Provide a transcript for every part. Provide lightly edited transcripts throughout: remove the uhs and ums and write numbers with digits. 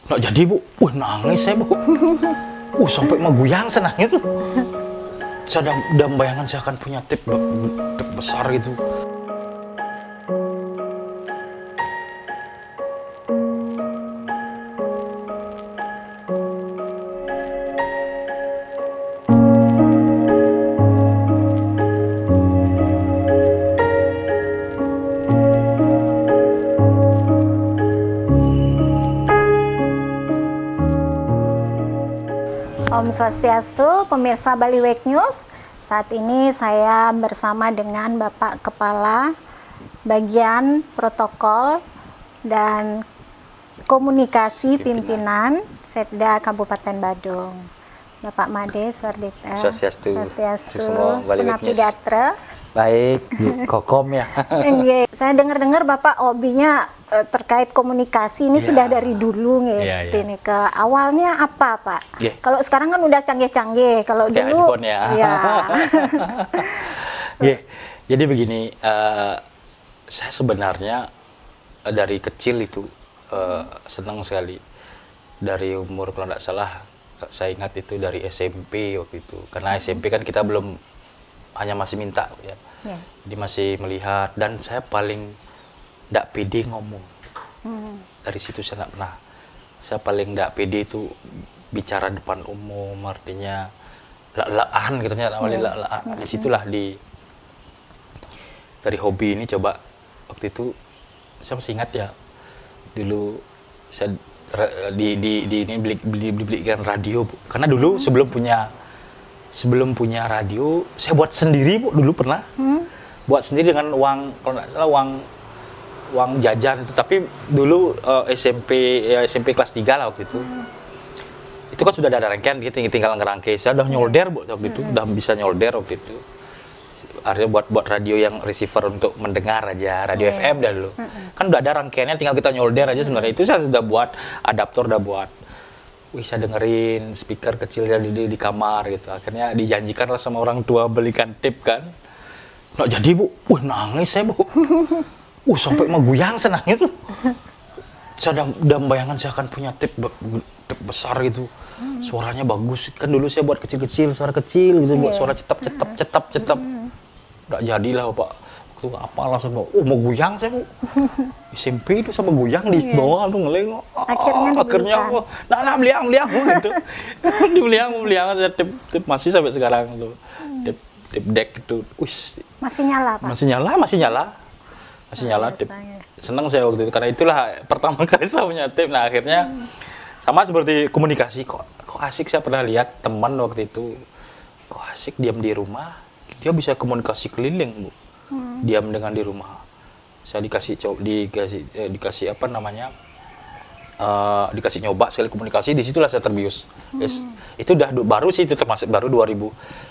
Nggak jadi Bu, nangis saya Bu. Sampai mengguyang saya nangis Bu. Saya udah membayangkan saya akan punya tip besar gitu. Om Swastiastu, pemirsa Bali Wake News. Saat ini saya bersama dengan Bapak Kepala Bagian Protokol dan Komunikasi Pimpinan Setda Kabupaten Badung, Bapak Made Swardita. Swastiastu. Semua Bali Wake News. Baik, Kokom ya. Saya dengar-dengar Bapak hobinya terkait komunikasi ini sudah dari dulu seperti ini. Ke awalnya apa Pak? Kalau sekarang kan udah canggih-canggih, kalau dulu handphone ya. Jadi begini, saya sebenarnya dari kecil itu senang sekali. Dari umur kalau tidak salah, saya ingat itu dari SMP waktu itu. Karena SMP kan kita belum hanya masih minta ya. Jadi masih melihat, dan saya paling tidak pede ngomong. Dari situ saya tidak pernah. Saya paling tidak pede itu bicara depan umum, artinya lak-lakan gitu ya, lak-lakan. Disitulah dari hobi ini coba waktu itu saya masih ingat ya, dulu saya belikan radio Bu. Karena dulu sebelum punya radio, saya buat sendiri Bu, dulu pernah. Buat sendiri dengan uang, kalau nggak salah uang jajan itu. Tapi dulu SMP kelas 3 lah waktu itu. Itu kan sudah ada rangkaian, kita tinggal ngerangkai. Saya udah nyolder Bu waktu itu, udah bisa nyolder waktu itu. Artinya buat radio yang receiver untuk mendengar aja, radio FM dah dulu. Kan udah ada rangkaiannya, tinggal kita nyolder aja sebenarnya. Itu saya sudah buat, adaptor udah buat. Saya dengerin speaker kecil di kamar gitu. Akhirnya dijanjikan lah sama orang tua belikan tip kan. Nggak jadi Bu, nangis saya Bu. Sampai mengguyang saya nangis Bu. Saya udah membayangkan saya akan punya tip besar gitu. Suaranya bagus. Kan dulu saya buat kecil-kecil, suara kecil gitu, buat suara cetap. Nggak jadilah Pak. Waktu apalah sama, mau guyang saya Bu. SMP itu sama guyang di bawah tuh ngeleng. Akhirnya aku beliang gitu. Beliang saya tip masih sampai sekarang tuh. Tip deck itu. Masih nyala Pak? Masih nyala tip. Senang saya waktu itu, karena itulah pertama kali saya punya tip. Nah akhirnya sama seperti komunikasi, kok asik. Saya pernah lihat teman waktu itu, kok asik diam di rumah, dia bisa komunikasi keliling Bu. Diam dengan di rumah. Saya dikasih apa namanya, dikasih nyoba sekali komunikasi, disitulah saya terbius. Itu udah baru sih, itu termasuk baru 2000.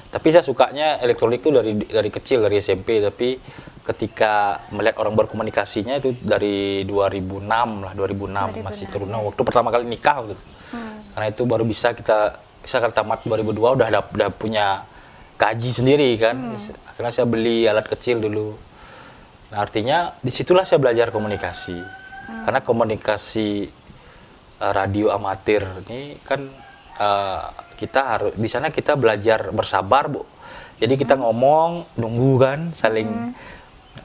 Tapi saya sukanya elektronik itu dari kecil, dari SMP. Tapi ketika melihat orang berkomunikasinya itu dari 2006 lah, 2006 masih turunan waktu pertama kali nikah gitu. Karena itu baru bisa kita tamat 2002 udah punya gaji sendiri kan. Akhirnya saya beli alat kecil dulu. Nah artinya disitulah saya belajar komunikasi. Karena komunikasi radio amatir ini kan kita harus di sana kita belajar bersabar Bu. Jadi kita ngomong nunggu kan, saling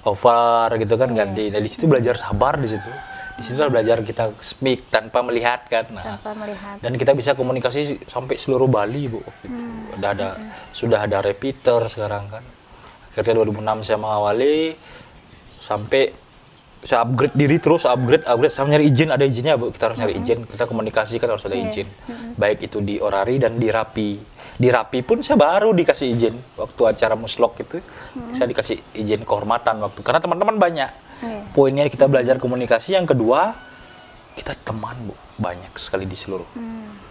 over gitu kan, ganti. Nah di situ belajar sabar di situ. Di situ belajar kita speak tanpa melihat kan. Dan kita bisa komunikasi sampai seluruh Bali Bu. Sudah ada repeater sekarang kan. Akhirnya 2006 saya mengawali sampai saya upgrade diri terus, upgrade sampai nyari izin, ada izinnya Bu. Kita harus nyari izin, kita komunikasi kan harus ada izin. Baik itu di Orari dan di Rapi. Di Rapi pun saya baru dikasih izin waktu acara Muslok itu. Saya dikasih izin kehormatan waktu, karena teman-teman banyak. Poinnya kita belajar komunikasi, yang kedua kita teman Bu, banyak sekali di seluruh.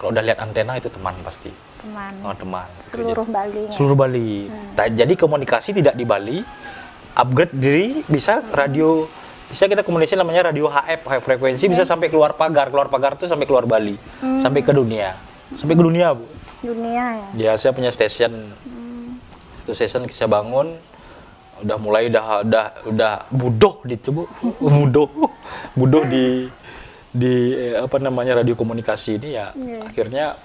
Kalau udah lihat antena itu teman pasti. Teman. Seluruh Bali. Seluruh Bali. Jadi komunikasi tidak di Bali, upgrade diri bisa radio, bisa kita komunikasi namanya radio HF, high frekuensi, bisa sampai keluar pagar itu sampai keluar Bali, sampai ke dunia Bu. Dunia ya. Ya saya punya station, satu station saya bangun, udah budoh di Bu, budoh apa namanya radio komunikasi ini ya akhirnya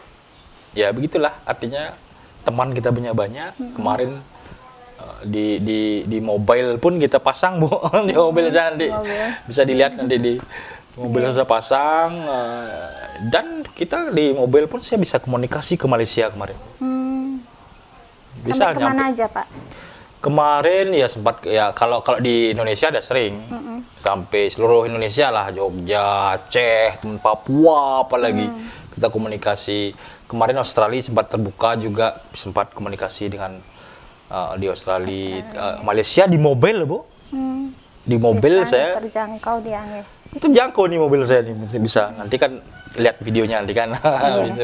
ya begitulah, artinya teman kita punya banyak. Kemarin di mobile pun kita pasang Bu, di mobil saya nanti bisa dilihat nanti di mobil saya pasang, dan kita di mobil pun saya bisa komunikasi ke Malaysia kemarin. Bisa sampai kemana aja Pak? Kemarin ya sempat ya, kalau di Indonesia ada sering sampai seluruh Indonesia lah, Jogja, Aceh, Papua, apalagi kita komunikasi. Kemarin Australia sempat terbuka juga, sempat komunikasi dengan di Australia. Malaysia di mobil Bu, di mobil bisa saya terjangkau dia nih. Itu jangkau nih mobil saya nih, bisa nanti kan lihat videonya nanti kan,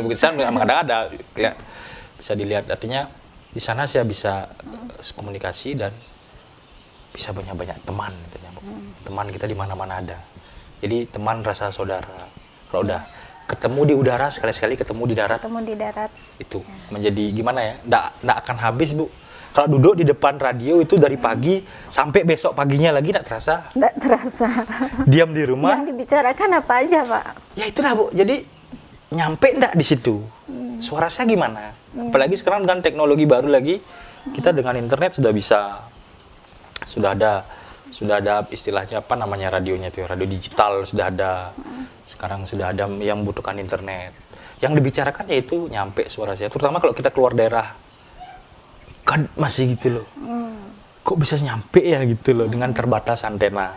bisa kadang ada bisa dilihat, artinya di sana saya bisa komunikasi dan bisa banyak teman, teman kita di mana-mana ada. Jadi teman rasa saudara. Kalau udah ketemu di udara, sekali-sekali ketemu di darat. Itu menjadi gimana ya? Nggak akan habis Bu. Kalau duduk di depan radio itu dari pagi sampai besok paginya lagi nggak terasa. Nggak terasa. Diam di rumah. Yang dibicarakan apa aja Pak? Ya itulah Bu. Jadi nyampe nggak di situ. Suara saya gimana? Apalagi sekarang dengan teknologi baru lagi, kita dengan internet sudah ada istilahnya apa namanya radionya itu, radio digital sudah ada. Sekarang sudah ada yang membutuhkan internet. Yang dibicarakan yaitu nyampe suara saya, terutama kalau kita keluar daerah. Kan masih gitu loh. Kok bisa nyampe ya gitu loh dengan terbatas antena.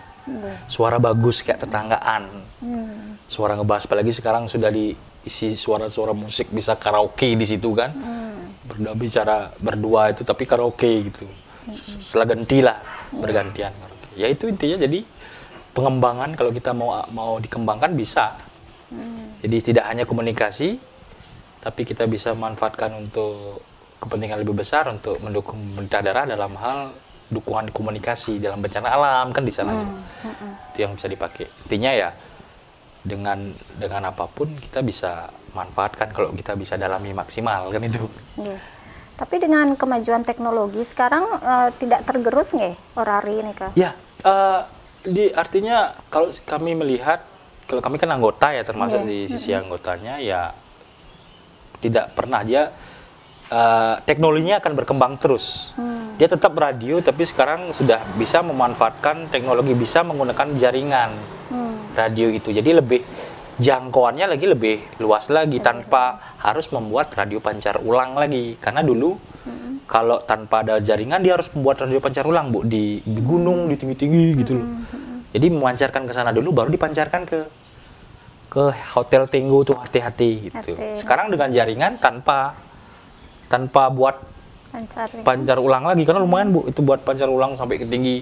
Suara bagus kayak tetanggaan. Suara ngebahas, apalagi sekarang sudah diisi suara-suara musik, bisa karaoke di situ kan. Bicara berdua itu tapi karaoke gitu. Setelah ganti lah, bergantian. Ya itu intinya, jadi pengembangan kalau kita mau dikembangkan bisa. Jadi tidak hanya komunikasi, tapi kita bisa manfaatkan untuk kepentingan lebih besar, untuk mendukung pemerintah daerah dalam hal dukungan komunikasi dalam bencana alam kan di sana juga. Itu yang bisa dipakai. Intinya ya dengan apapun kita bisa manfaatkan kalau kita bisa dalami maksimal kan itu. Tapi dengan kemajuan teknologi sekarang tidak tergerus nggak orari ini Kak? Ya, artinya kalau kami melihat, kalau kami kan anggota ya, termasuk di sisi anggotanya ya tidak pernah dia teknologinya akan berkembang terus. Dia tetap radio, tapi sekarang sudah bisa memanfaatkan teknologi, bisa menggunakan jaringan radio itu. Jadi lebih jangkauannya lebih luas lagi, tanpa harus membuat radio pancar ulang lagi. Karena dulu kalau tanpa ada jaringan dia harus membuat radio pancar ulang Bu, di gunung, di tinggi-tinggi gitu loh. Jadi memancarkan ke sana dulu, baru dipancarkan ke Hotel Tenggo tuh, hati-hati gitu. Sekarang dengan jaringan tanpa buat pancar ulang lagi, karena lumayan Bu itu buat pancar ulang sampai ke tinggi.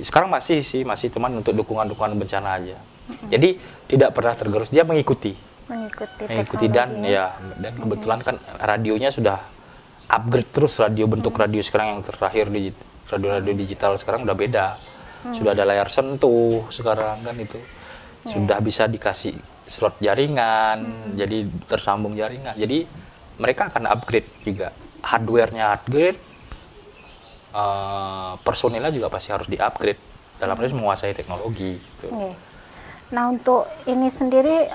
Sekarang masih teman untuk dukungan bencana aja. Jadi tidak pernah tergerus, dia mengikuti dan kebetulan kan radionya sudah upgrade terus, bentuk radio sekarang yang terakhir radio digital sekarang udah beda. Sudah ada layar sentuh sekarang kan itu. Sudah bisa dikasih slot jaringan, jadi tersambung jaringan. Jadi mereka akan upgrade juga, hardware-nya upgrade, personilnya juga pasti harus di-upgrade dalam proses menguasai teknologi. Gitu. Nah untuk ini sendiri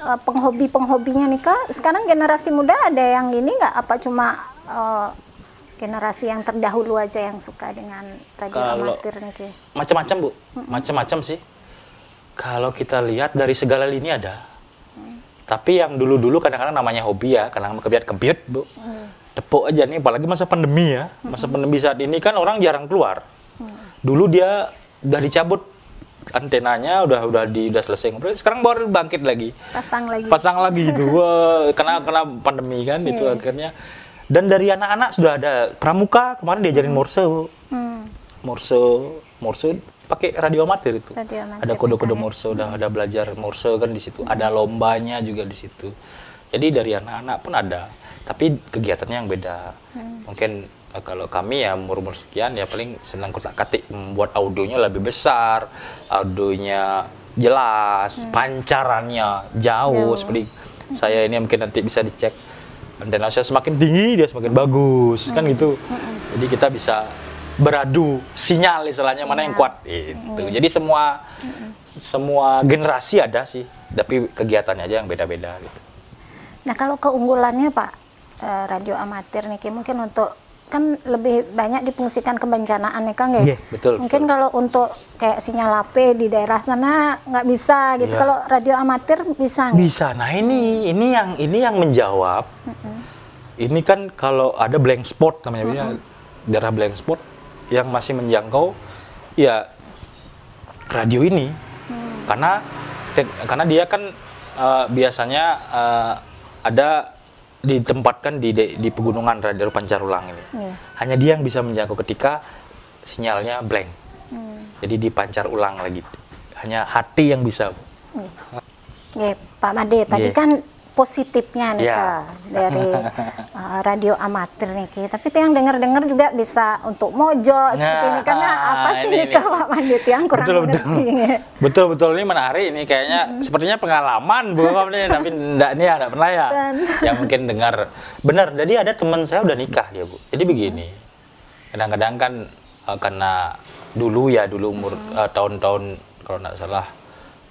penghobinya nih Kak, sekarang generasi muda ada yang ini nggak? Apa cuma generasi yang terdahulu aja yang suka dengan radio amatir nih? Macam-macam Bu, macam-macam sih. Kalau kita lihat dari segala lini ada. Tapi yang dulu-dulu kadang-kadang namanya hobi ya, kadang kebiat-kebiat Bu. Tepuk aja nih, apalagi masa pandemi ya. Masa pandemi saat ini kan orang jarang keluar. Dulu dia udah dicabut antenanya, udah selesai ngobrol. Sekarang baru bangkit lagi. Pasang lagi gitu. Wah, kena pandemi kan itu akhirnya. Dan dari anak-anak sudah ada pramuka, kemarin diajarin Morse Bu. Morse pakai radio amatir itu. Ada kode-kode Morse, udah ada belajar Morse kan di situ. Ada lombanya juga di situ. Jadi dari anak-anak pun ada, tapi kegiatannya yang beda. Mungkin kalau kami ya umur sekian ya paling senang kotak-katik, membuat audionya lebih besar, audionya jelas, pancarannya jauh. Seperti saya ini mungkin nanti bisa dicek, antena saya semakin tinggi dia semakin bagus kan gitu. Jadi kita bisa beradu sinyal istilahnya mana yang kuat itu. Jadi semua generasi ada sih, tapi kegiatannya aja yang beda-beda gitu. Nah kalau keunggulannya Pak, radio amatir nih mungkin untuk kan lebih banyak difungsikan kebencanaan nih Kang ya. Yeah, betul. Mungkin kalau untuk kayak sinyal HP di daerah sana nggak bisa gitu. Yeah. Kalau radio amatir bisa nggak? Bisa. Nah ini yang menjawab. Ini kan kalau ada blank spot namanya, daerah blank spot yang masih menjangkau ya radio ini. Karena dia kan biasanya ada ditempatkan di pegunungan radio pancarulang ini. Hanya dia yang bisa menjangkau ketika sinyalnya blank. Jadi dipancar ulang lagi. Hanya hati yang bisa. Pak Made, tadi kan positifnya nih Kak, dari radio amatir nih Ki. Tapi yang dengar-dengar juga bisa untuk mojo seperti ini. Karena apa sih nih Kak Pak Made yang kurang mengerti? Betul ini menarik ini kayaknya sepertinya pengalaman bukan nih, tapi enggak nih ada pernah ya. Yang mungkin dengar benar. Jadi ada teman saya udah nikah dia Bu. Jadi begini. Kadang-kadang kan karena dulu umur tahun-tahun kalau nggak salah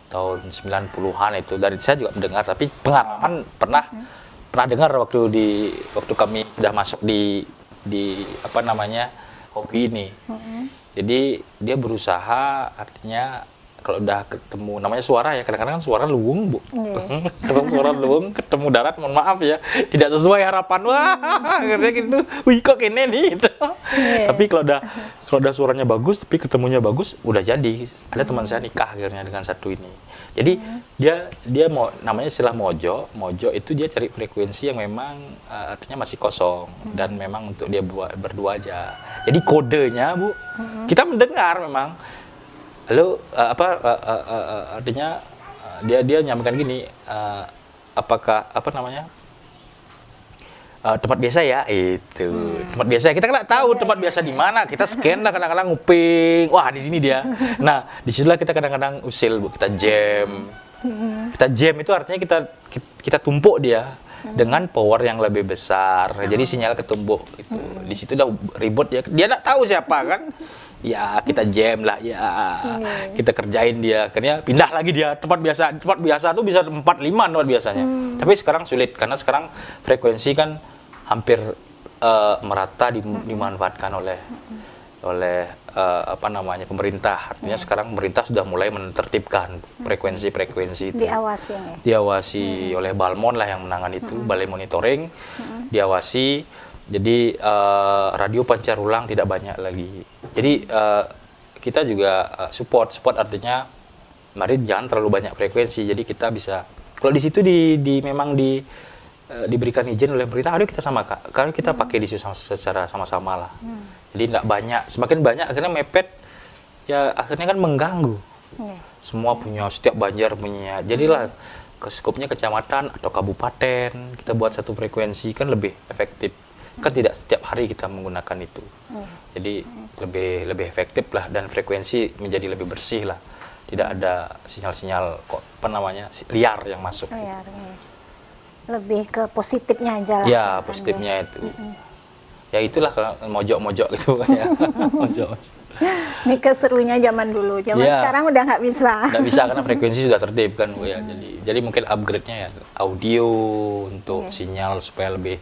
tahun 90-an itu dari saya juga mendengar, tapi pengalaman pernah dengar waktu kami sudah masuk di apa namanya hobi ini. Jadi dia berusaha, artinya kalau udah ketemu namanya suara ya, kadang-kadang kan suara luwung Bu. Kalau suara luwung ketemu darat, mohon maaf ya, tidak sesuai harapan. Wah, katanya gitu. Wih kok kene nih gitu. Tapi kalau udah suaranya bagus, tapi ketemunya bagus, udah jadi. Ada teman saya nikah akhirnya dengan satu ini. Jadi dia mau namanya istilah mojo. Mojo itu dia cari frekuensi yang memang artinya masih kosong dan memang untuk dia berdua aja. Jadi kodenya Bu, kita mendengar memang. Lalu artinya dia nyampaikan gini, apakah apa namanya tempat biasa ya itu tempat biasa, kita kan tahu tempat biasa di mana, kita scan lah kadang-kadang nguping, wah di sini dia. Nah disitulah kita kadang-kadang usil Bu, kita jam itu artinya kita tumpuk dia dengan power yang lebih besar, jadi sinyal ketumpuk itu. Di situ udah ribut dia nggak tahu siapa kan. Ya kita jam lah ya, kita kerjain dia, akhirnya pindah lagi dia tempat biasa tuh bisa 4-5 tempat biasanya. Tapi sekarang sulit karena sekarang frekuensi kan hampir merata dimanfaatkan oleh apa namanya pemerintah. Artinya sekarang pemerintah sudah mulai menertibkan frekuensi itu. Diawasi oleh Balmon lah yang menangani itu, Balai Monitoring, diawasi. Jadi radio pancarulang tidak banyak lagi. Jadi kita juga support artinya mari jangan terlalu banyak frekuensi. Jadi kita bisa kalau di situ memang diberikan izin oleh pemerintah, ayo kita sama Kak. Kalau kita pakai di situ secara sama-sama lah. Jadi tidak banyak, semakin banyak akhirnya mepet ya, akhirnya kan mengganggu. Semua punya, setiap banjar punya. Jadilah ke skopnya kecamatan atau kabupaten kita buat satu frekuensi kan lebih efektif. Kan tidak setiap hari kita menggunakan itu. Jadi lebih efektif lah dan frekuensi menjadi lebih bersih lah. Tidak ada sinyal-sinyal liar yang masuk. Lebih ke positifnya aja lah. Ya, positifnya itu. Ya itulah kalau mojok-mojok gitu ya. Mojok-mojok. Ini keserunya zaman dulu. Sekarang udah nggak bisa. Nggak bisa karena frekuensi sudah tertib kan Bu ya. Jadi mungkin upgrade-nya ya audio untuk sinyal supaya lebih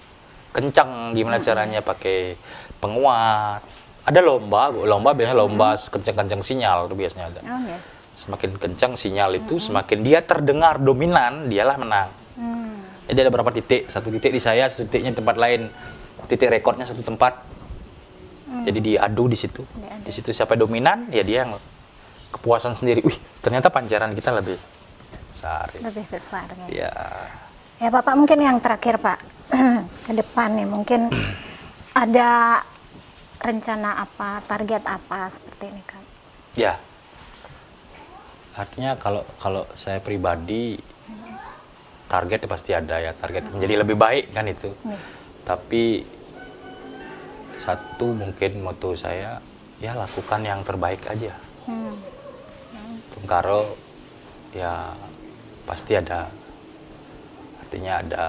kencang. Gimana caranya pakai penguat. Ada lomba biasanya lomba kencang-kencang sinyal itu biasanya ada. Semakin kencang sinyal itu semakin dia terdengar dominan, dialah menang. Jadi ada berapa titik, satu titik di saya, satu titiknya di tempat lain, titik rekornya satu tempat. Jadi diadu di situ. Di situ siapa dominan, ya dia yang kepuasan sendiri. Wih, ternyata pancaran kita lebih besar. Lebih besar ya. Ya Bapak, mungkin yang terakhir Pak, ke depan nih mungkin ada rencana apa, target apa seperti ini kan? Ya, artinya kalau saya pribadi target pasti ada ya, target menjadi lebih baik kan itu. Tapi satu mungkin moto saya ya lakukan yang terbaik aja. Tungkaro ya pasti ada, artinya ada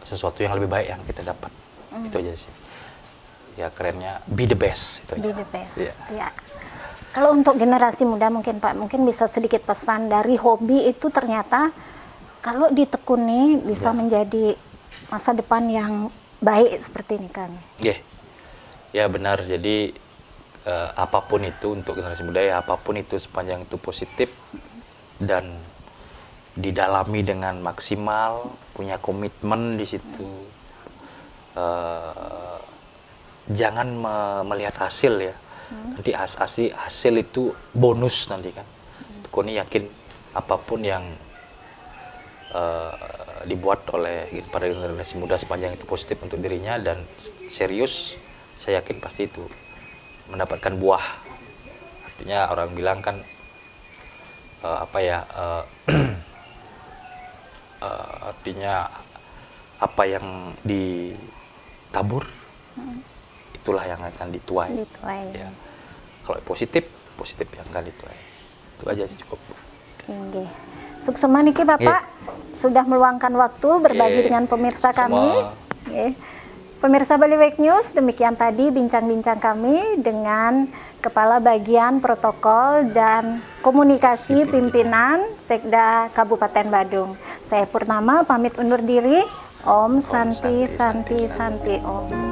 sesuatu yang lebih baik yang kita dapat. Itu aja sih. ya kerennya be the best itu. Be the best. Iya. Ya. Kalau untuk generasi muda mungkin Pak, mungkin bisa sedikit pesan dari hobi itu ternyata kalau ditekuni bisa menjadi masa depan yang baik seperti ini Kang. Yeah. Ya benar, jadi apapun itu untuk generasi muda ya, apapun itu sepanjang itu positif dan didalami dengan maksimal, punya komitmen di situ. Jangan melihat hasil ya. Nanti hasil itu bonus nanti kan. Koni yakin apapun yang dibuat oleh para generasi muda sepanjang itu positif untuk dirinya dan serius, saya yakin pasti itu mendapatkan buah. Artinya orang bilang kan artinya apa yang ditabur itulah yang akan dituai. Ya. Kalau positif yang akan dituai. Itu aja sih cukup. Oke. Suksema niki Bapak sudah meluangkan waktu berbagi dengan pemirsa kami. Pemirsa Bali Week News, demikian tadi bincang-bincang kami dengan Kepala Bagian Protokol dan Komunikasi Pimpinan Sekda Kabupaten Badung. Saya Purnama pamit undur diri. Om Santi Santi Santi Om.